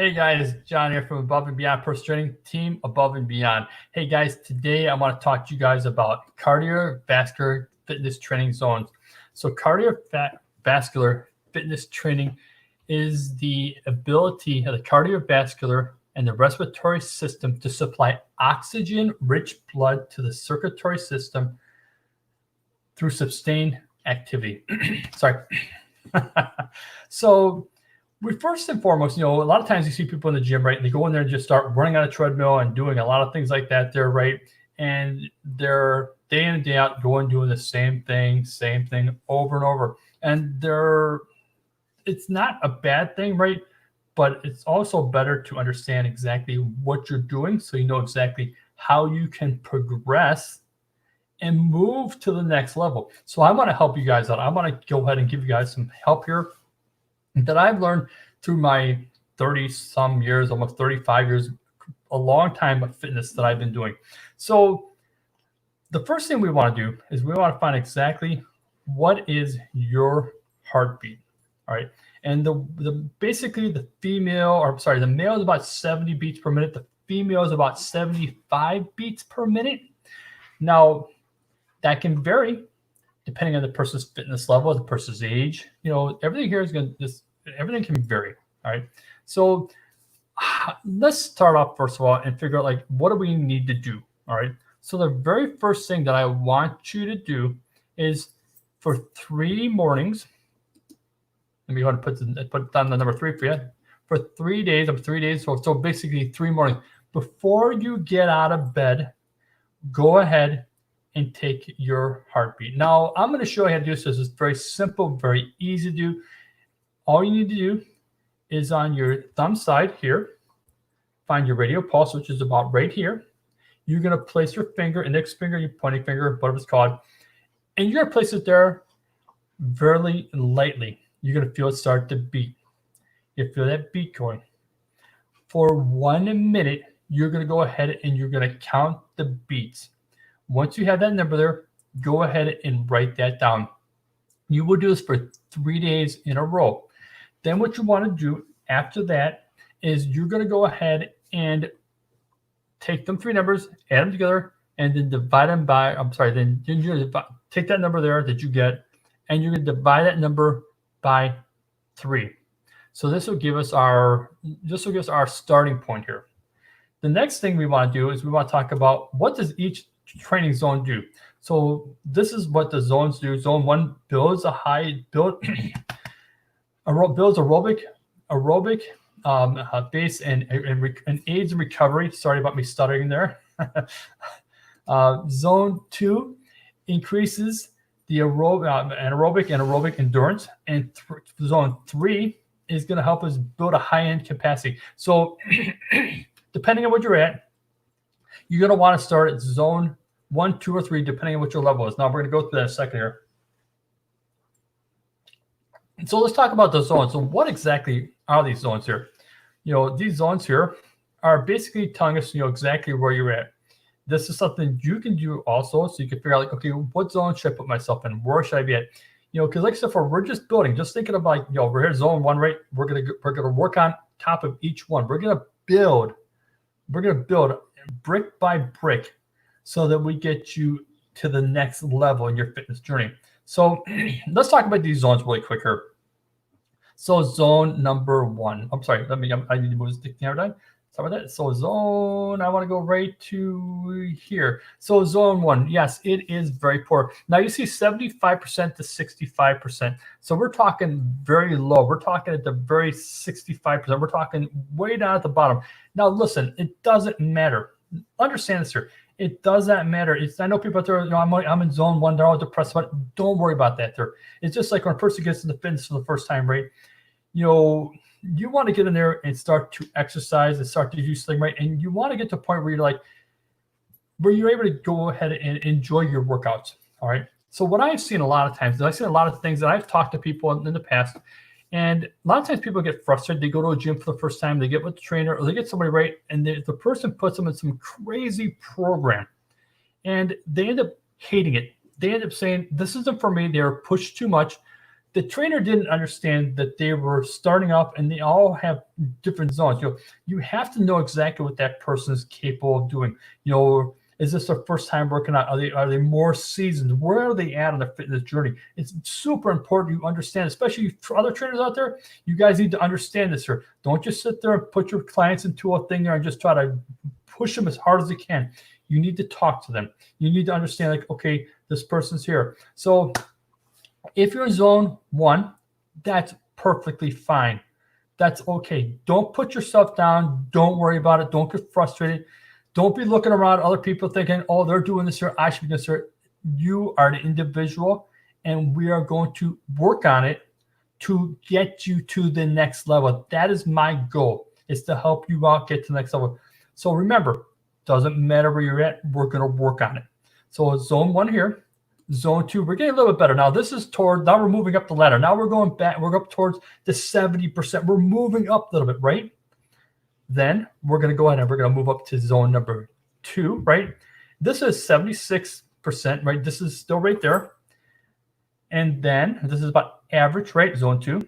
Hey guys, John here from Above and Beyond Personal Training Team Above and Beyond. Hey guys, today I want to talk to you guys about cardiovascular fitness training zones. So cardiovascular fitness training is the ability of the cardiovascular and the respiratory system to supply oxygen-rich blood to the circulatory system through sustained activity. Sorry. So we first and foremost, a lot of times you see people in the gym, right? And they go in there and just start running on a treadmill and doing a lot of things like that there, right? And they're day in and day out doing the same thing over and over. And it's not a bad thing, right? But it's also better to understand exactly what you're doing so you know exactly how you can progress and move to the next level. So I want to help you guys out. I want to go ahead and give you guys some help here that I've learned through my 30 some years, almost 35 years, a long time of fitness that I've been doing. So the first thing we want to do is we want to find exactly what is your heartbeat. All right. And basically the male is about 70 beats per minute. The female is about 75 beats per minute. Now that can vary depending on the person's fitness level, the person's age. Everything here is everything can vary. All right. So let's start off first of all and figure out what do we need to do. All right. So the very first thing that I want you to do is for 3 mornings. Let me go ahead and put down the number 3 for you. For 3 days, so basically 3 mornings. Before you get out of bed, go ahead and take your heartbeat. Now, I'm going to show you how to do this. This is very simple, very easy to do. All you need to do is on your thumb side here, find your radial pulse, which is about right here. You're going to place your finger, index finger, your pointing finger, whatever it's called, and you're going to place it there very lightly. You're going to feel it start to beat. You feel that beat going. For 1 minute, you're going to go ahead and you're going to count the beats. Once you have that number there, go ahead and write that down. You will do this for 3 days in a row. Then what you want to do after that is you're going to go ahead and take them 3 numbers, add them together, and then divide them by, then you're going to take that number there that you get, and you're going to divide that number by 3. So this will give us our starting point here. The next thing we want to do is we want to talk about what does each training zone do. So this is what the zones do. Zone 1 builds aerobic base and aids in recovery. Sorry about me stuttering there. Zone 2 increases the anaerobic and aerobic endurance, and zone 3 is going to help us build a high-end capacity. So depending on what you're at, you're going to want to start at zone 1, 2, or 3, depending on what your level is. Now, we're going to go through that in a second here. So let's talk about the zones. So what exactly are these zones here? These zones here are basically telling us, exactly where you're at. This is something you can do also, so you can figure out, okay, what zone should I put myself in? Where should I be at? Because like I said, we're just building, just thinking about, we're here zone 1, right? We're gonna work on top of each one. We're gonna build brick by brick so that we get you to the next level in your fitness journey. So let's talk about these zones really quick here. So zone number 1. I need to move the camera down. Sorry about that. So I want to go right to here. So zone 1, yes, it is very poor. Now you see 75% to 65%. So we're talking very low. We're talking at the very 65%. We're talking way down at the bottom. Now listen, it doesn't matter. Understand this here. It does not matter. I know people out there, I'm in zone 1. They're all depressed about it. Don't worry about that there. It's just like when a person gets into fitness for the first time, right? You want to get in there and start to exercise and start to do something, right? And you want to get to a point where you're able to go ahead and enjoy your workouts. All right. So what I've seen a lot of times is I've seen a lot of things that I've talked to people in the past. And a lot of times people get frustrated. They go to a gym for the first time. They get with the trainer or they get somebody, right? And the person puts them in some crazy program and they end up hating it. They end up saying, this isn't for me. They're pushed too much. the trainer didn't understand that they were starting off and they all have different zones. You have to know exactly what that person is capable of doing. Is this their first time working out? Are they more seasoned? Where are they at on their fitness journey? It's super important you understand, especially for other trainers out there. You guys need to understand this here. Don't just sit there and put your clients into a thing there and just try to push them as hard as you can. You need to talk to them. You need to understand, like, okay, this person's here. So if you're in zone 1, that's perfectly fine. That's okay. Don't put yourself down. Don't worry about it. Don't get frustrated. Don't be looking around other people thinking, oh, they're doing this here, I should be doing this here. You are the individual, and we are going to work on it to get you to the next level. That is my goal, is to help you out get to the next level. So remember, doesn't matter where you're at, we're going to work on it. So zone 1 here. Zone 2, we're getting a little bit better. Now this is now we're moving up the ladder. Now we're going back, we're up towards the 70%. We're moving up a little bit, right? Then we're going to go ahead and we're going to move up to zone number 2, right? This is 76%, right? This is still right there. And then this is about average, right? Zone 2.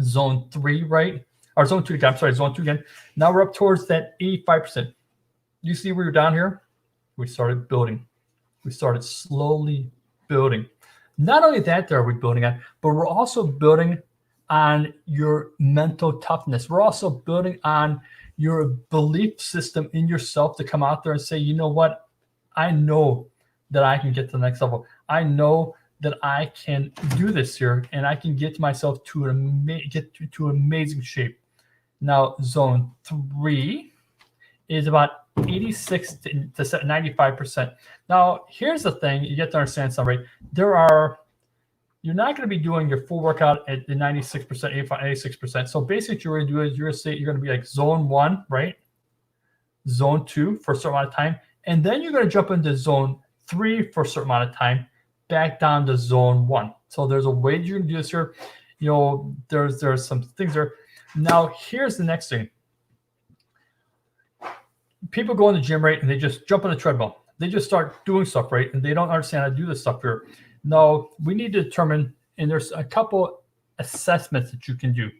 Zone 3, right? Or zone 2 again. I'm sorry, zone 2 again. Now we're up towards that 85%. You see where you're down here? We started building. We started slowly building. Not only that are we building on, but we're also building on your mental toughness. We're also building on your belief system in yourself to come out there and say, you know what? I know that I can get to the next level. I know that I can do this here, and I can get myself to to amazing shape. Now, zone 3 is about 86 to 95%. Now, here's the thing. You get to understand something, right? You're not going to be doing your full workout at the 96%, 86%. So basically what you're going to do is you're going to be like zone 1, right? Zone 2 for a certain amount of time. And then you're going to jump into zone 3 for a certain amount of time, back down to zone 1. So there's a way you're going to do this here. There's some things there. Now, here's the next thing. People go in the gym, right, and they just jump on the treadmill. They just start doing stuff, right, and they don't understand how to do this stuff here. No, we need to determine, and there's a couple assessments that you can do.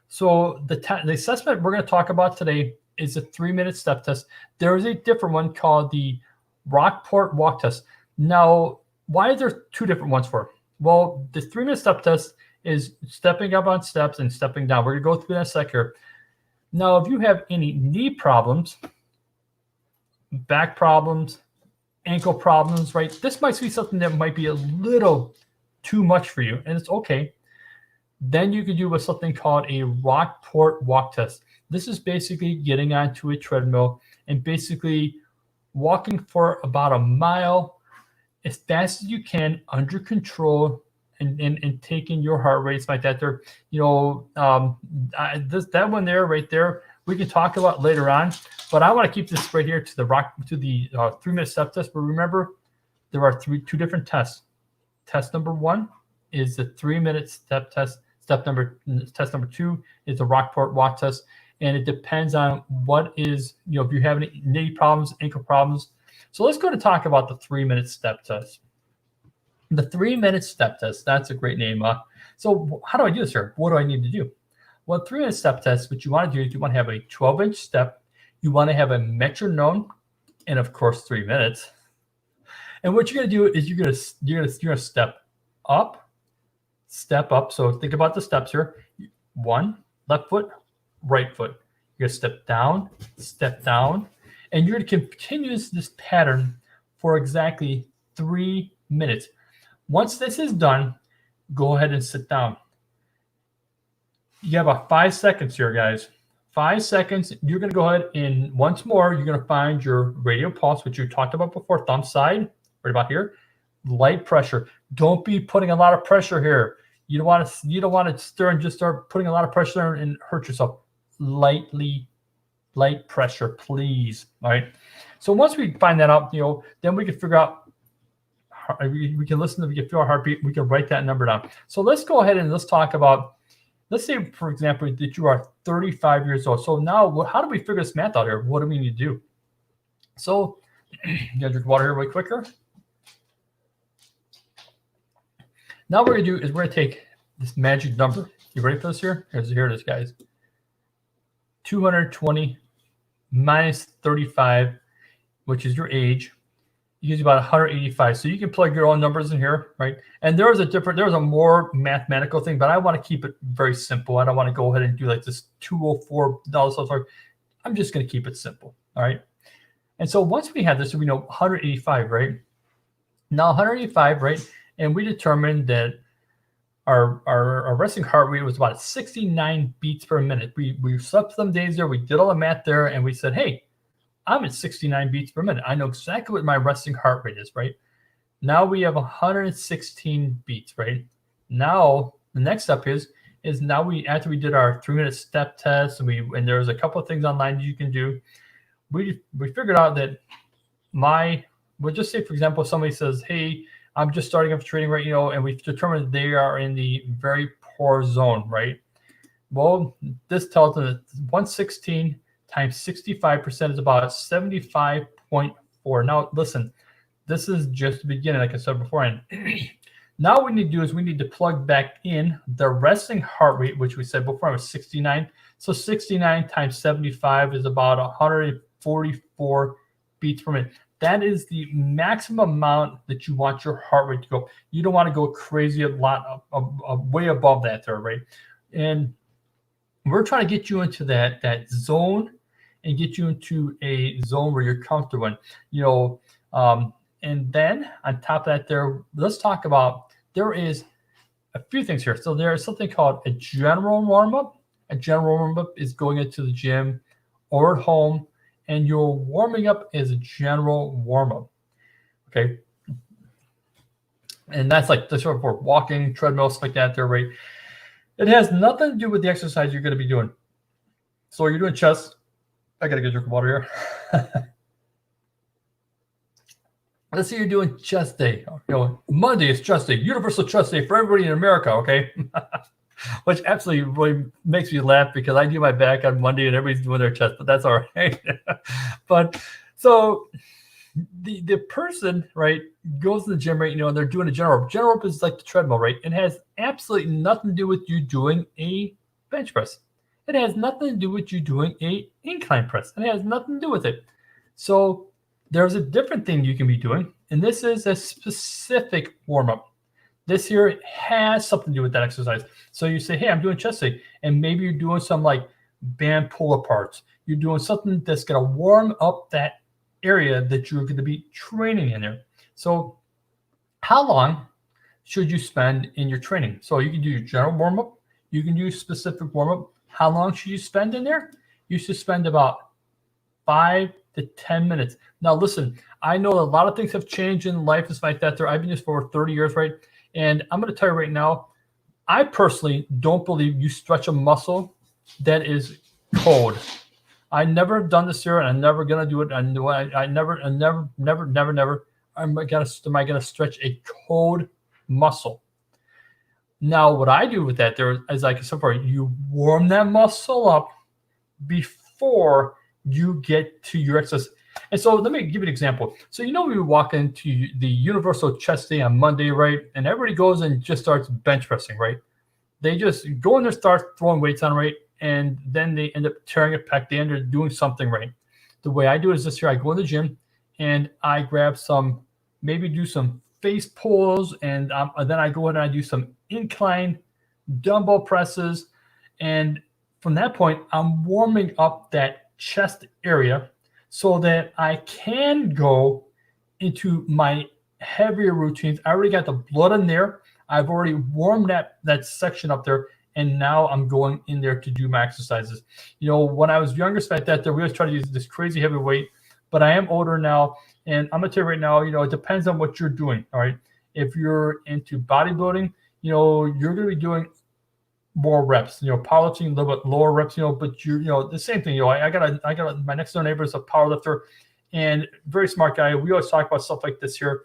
So the assessment we're going to talk about today is a 3-minute step test. There is a different one called the Rockport walk test. Now, why are there 2 different ones for? Well, the 3-minute step test is stepping up on steps and stepping down. We're going to go through that in a sec here. Now, if you have any knee problems, back problems, ankle problems, right? This might be something that might be a little too much for you, and it's okay. Then you could do something called a Rockport walk test. This is basically getting onto a treadmill and basically walking for about a mile as fast as you can, under control, and taking your heart rates like that. There, that one there, right there, we can talk about later on. But I want to keep this right here to the 3-minute step test. But remember, there are two different tests. Test number 1 is the 3-minute step test. Test number 2 is the Rockport walk test. And it depends on what is, if you have any knee problems, ankle problems. So let's go to talk about the 3-minute step test. The 3-minute step test, that's a great name. So how do I do this here? What do I need to do? Well, 3-minute step test, what you want to do is you want to have a 12-inch step. You want to have a metronome, and of course, 3 minutes. And what you're going to do is you're going to step up. So think about the steps here. 1, left foot, right foot. You're going to step down, and you're going to continue this pattern for exactly 3 minutes. Once this is done, go ahead and sit down. You have about 5 seconds here, guys. 5 seconds. You're going to go ahead and once more, you're going to find your radial pulse, which you talked about before, thumb side, right about here. Light pressure. Don't be putting a lot of pressure here. You don't want to stir and just start putting a lot of pressure and hurt yourself. Light pressure, please. All right. So once we find that out, then we can figure out. We can listen. We can feel our heartbeat. We can write that number down. So let's go ahead and let's talk about. Let's say, for example, that you are 35 years old. So now, how do we figure this math out here? What do we need to do? So, you gotta drink water here really quicker. Now what we're going to do is we're going to take this magic number. You ready for this here? Here it is, guys. 220 minus 35, which is your age, gives you about 185. So you can plug your own numbers in here, right? And there's a more mathematical thing, but I want to keep it very simple. I don't want to go ahead and do like this $204. I'm just going to keep it simple, all right? And so once we have this, we know 185, right? Now 185, right? And we determined that our resting heart rate was about 69 beats per minute. We slept some days there, we did all the math there, and we said, hey, I'm at 69 beats per minute. I know exactly what my resting heart rate is, right? Now we have 116 beats, right? Now the next step is now after we did our 3-minute step test, and there's a couple of things online that you can do. We figured out that we'll just say, for example, somebody says, hey, I'm just starting off training, right? And we've determined they are in the very poor zone, right? Well, this tells them that 116 times 65% is about 75.4. Now, listen, this is just the beginning, like I said beforehand. Now what we need to do is we need to plug back in the resting heart rate, which we said before was 69. So 69 times 75 is about 144 beats per minute. That is the maximum amount that you want your heart rate to go. You don't want to go crazy a lot, way above that there, right? And we're trying to get you into that zone and get you into a zone where you're comfortable in, and then on top of that let's talk about, there is a few things here. So there is something called a general warm-up. A general warm-up is going into the gym or at home, and your warming up is a general warm-up, okay? And that's like the sort of for walking, treadmill, stuff like that there, right? It has nothing to do with the exercise you're going to be doing. So you're doing chest. I got to get a drink of water here. Let's say you're doing chest day. Monday is chest day, universal chest day for everybody in America, okay? Which absolutely really makes me laugh because I do my back on Monday and everybody's doing their chest, but that's all right. But so the person, right, goes to the gym, right, and they're doing a general. General is like the treadmill, right? It has absolutely nothing to do with you doing a bench press. It has nothing to do with you doing a incline press. It has nothing to do with it. So there's a different thing you can be doing, and this is a specific warm-up. This here has something to do with that exercise. So you say, hey, I'm doing chest day, and maybe you're doing some like band pull-aparts. You're doing something that's going to warm up that area that you're going to be training in there. So how long should you spend in your training? So you can do your general warm-up. You can do specific warm-up. How long should you spend in there? You should spend about 5 to 10 minutes. Now, listen, I know a lot of things have changed in life and stuff like that. I've been this for over 30 years, right? And I'm going to tell you right now, I personally don't believe you stretch a muscle that is cold. I never have done this here, and I'm never going to do it. I never am I going to stretch a cold muscle. Now, what I do with that there is, like I said before, you warm that muscle up before you get to your exercise. And so let me give you an example. So we walk into the universal chest day on Monday, right? And everybody goes and just starts bench pressing, right? They just go in there, start throwing weights on, right? And then they end up tearing a pec. They end up doing something, right? The way I do it is this here. I go in the gym and I grab maybe do some face pulls, and then I go ahead and I do some incline dumbbell presses. And from that point, I'm warming up that chest area so that I can go into my heavier routines. I already got the blood in there. I've already warmed that section up there, and now I'm going in there to do my exercises. When I was younger, like that, we always try to use this crazy heavy weight, but I am older now, and I'm gonna tell you right now, it depends on what you're doing. All right, if you're into bodybuilding, you're gonna be doing more reps, powerlifting a little bit lower reps, but you're the same thing. I got my next door neighbor is a powerlifter and very smart guy. We always talk about stuff like this here,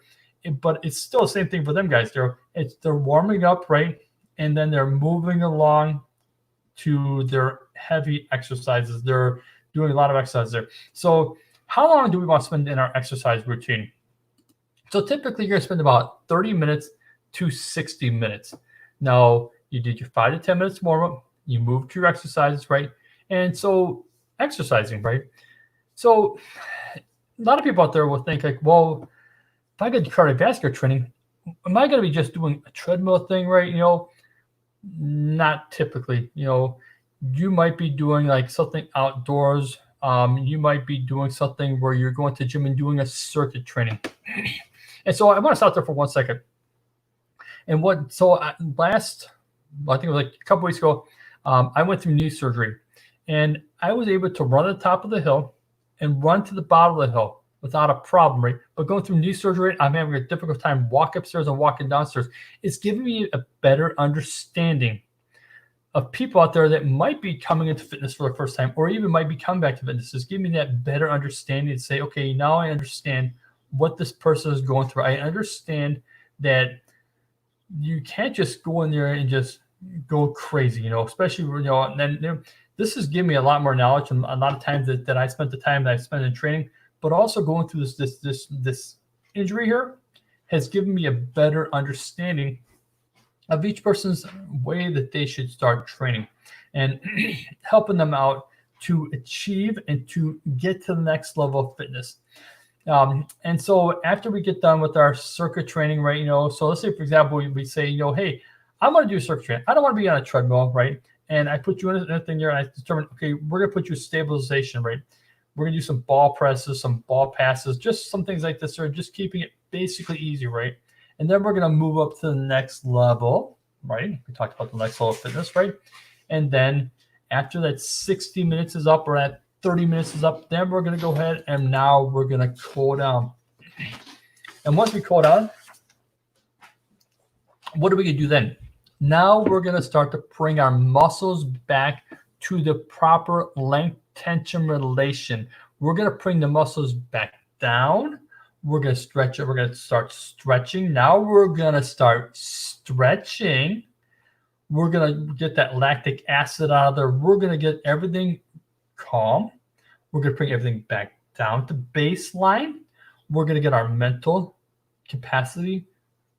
but it's still the same thing for them guys. They're warming up, right? And then they're moving along to their heavy exercises. They're doing a lot of exercise there. So how long do we want to spend in our exercise routine? So typically you're going to spend about 30 minutes to 60 minutes. Now, You did your 5 to 10 minutes warm up. You moved to your exercises, right? And so exercising, right? So a lot of people out there will think like, well, if I get cardiovascular training, am I going to be just doing a treadmill thing, right? Not typically. You might be doing like something outdoors. You might be doing something where you're going to the gym and doing a circuit training. And so I want to stop there for 1 second. And I think it was like a couple weeks ago, I went through knee surgery, and I was able to run the top of the hill and run to the bottom of the hill without a problem, right? But going through knee surgery, I'm having a difficult time walking upstairs and walking downstairs. It's giving me a better understanding of people out there that might be coming into fitness for the first time, or even might be coming back to fitness. It's giving me that better understanding to say, okay, now I understand what this person is going through. I understand that you can't just go in there and just go crazy, especially, and then this has given me a lot more knowledge, and a lot of times that I spent the time that I spent in training, but also going through this injury here has given me a better understanding of each person's way that they should start training, and helping them out to achieve and to get to the next level of fitness. And so after we get done with our circuit training, right, so let's say, for example, we say, hey, I want to do circuit training. I don't want to be on a treadmill, right? And I put you in a thing there, and I determine, okay, we're going to put you in stabilization, right? We're going to do some ball presses, some ball passes, just some things like this, or just keeping it basically easy, right? And then we're going to move up to the next level, right? We talked about the next level of fitness, right? And then after that 60 minutes is up, or that 30 minutes is up, then we're going to go ahead and now we're going to cool down. And once we cool down, what are we going to do then? Now we're going to start to bring our muscles back to the proper length tension relation. We're going to bring the muscles back down. We're going to stretch it. We're going to start stretching. Now we're going to start stretching. We're going to get that lactic acid out of there. We're going to get everything calm. We're going to bring everything back down to baseline. We're going to get our mental capacity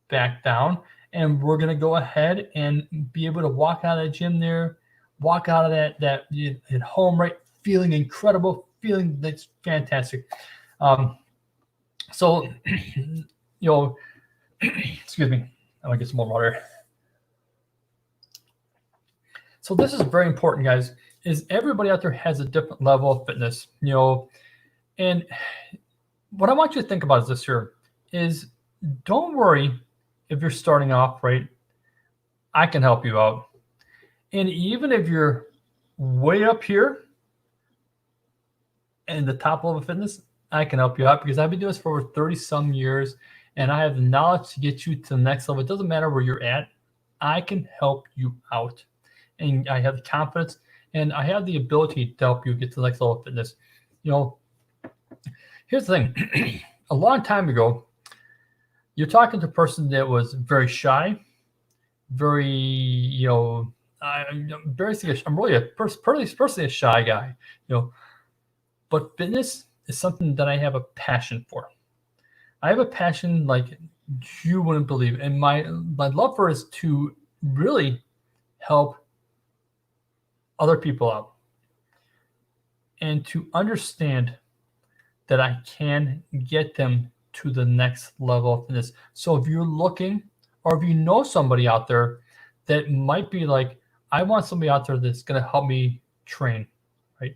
back down. And we're going to go ahead and be able to walk out of the gym there, walk out of that at home, right? Feeling incredible, feeling that's fantastic. So, excuse me, I'm going to get some more water. So this is very important, guys, is everybody out there has a different level of fitness, and what I want you to think about is this here is, don't worry if you're starting off, right? I can help you out. And even if you're way up here in the top level of fitness, I can help you out, because I've been doing this for over 30 some years, and I have the knowledge to get you to the next level. It doesn't matter where you're at. I can help you out. And I have the confidence, and I have the ability to help you get to the next level of fitness. Here's the thing. A long time ago, you're talking to a person that was very shy, very, I'm really personally a shy guy, but fitness is something that I have a passion for. I have a passion like you wouldn't believe. And my love for it is to really help other people out and to understand that I can get them to the next level of fitness. So if you're looking, or if you know somebody out there that might be like, I want somebody out there that's going to help me train, right?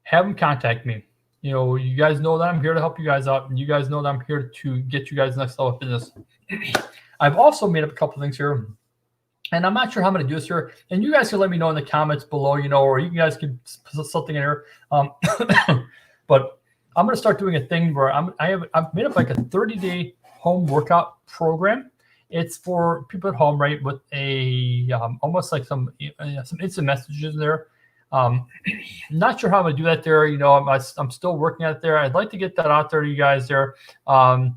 Have them contact me. You guys know that I'm here to help you guys out, and you guys know that I'm here to get you guys next level of fitness. I've also made up a couple things here, and I'm not sure how I'm going to do this here. And you guys can let me know in the comments below, or you guys can put something in here. But I'm going to start doing a thing where I've made up like a 30-day home workout program. It's for people at home, right? With a almost like some instant messages there. Not sure how I'm going to do that there. I'm still working out there. I'd like to get that out there to you guys there. I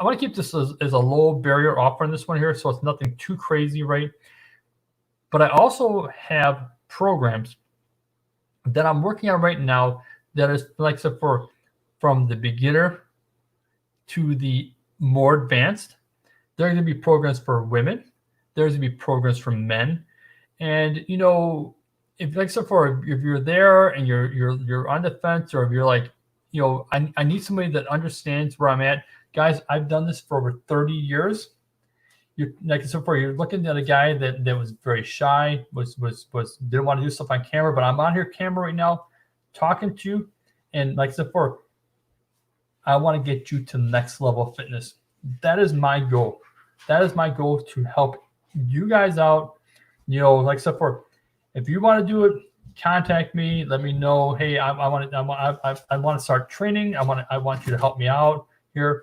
want to keep this as a low barrier offer in this one here, so it's nothing too crazy, right? But I also have programs that I'm working on right now that is like I said, from the beginner to the more advanced, There are going to be programs for women. There's going to be programs for men. And if like so far, if you're there and you're on the fence, or if you're like, I need somebody that understands where I'm at, guys. I've done this for over 30 years. You're like so far, you're looking at a guy that was very shy, was didn't want to do stuff on camera, but I'm on here camera right now, talking to you, and like so far, I want to get you to the next level of fitness. That is my goal. That is my goal, to help you guys out. Like so far, if you want to do it, contact me. Let me know. Hey, I want to start training. I want you to help me out here.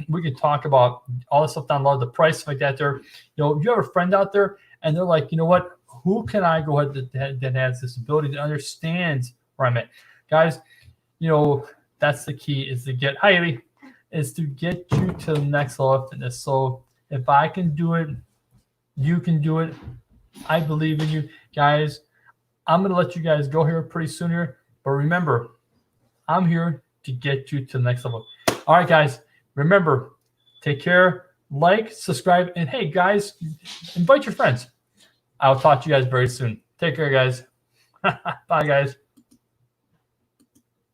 We can talk about all the stuff down below, the price like that. There, if you have a friend out there and they're like, you know what, who can I go ahead that has this ability to understand where I'm at, guys? That's the key, is to get is to get you to the next level of fitness. So if I can do it, you can do it. I believe in you, guys. I'm going to let you guys go here pretty soon here. But remember, I'm here to get you to the next level. All right, guys. Remember, take care, like, subscribe, and hey, guys, invite your friends. I'll talk to you guys very soon. Take care, guys. Bye, guys.